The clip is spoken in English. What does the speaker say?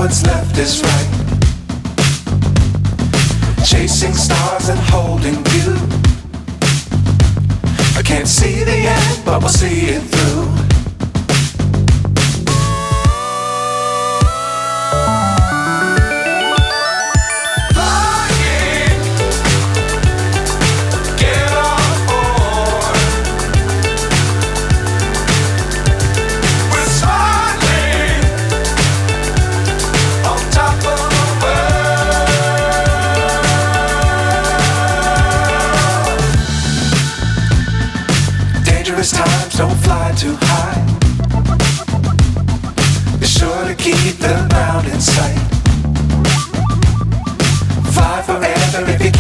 what's left is right. Chasing stars and holding you. I can't see the end, but we'll see it through. Times don't fly too high. Be sure to keep the ground in sight. Fly forever if you keep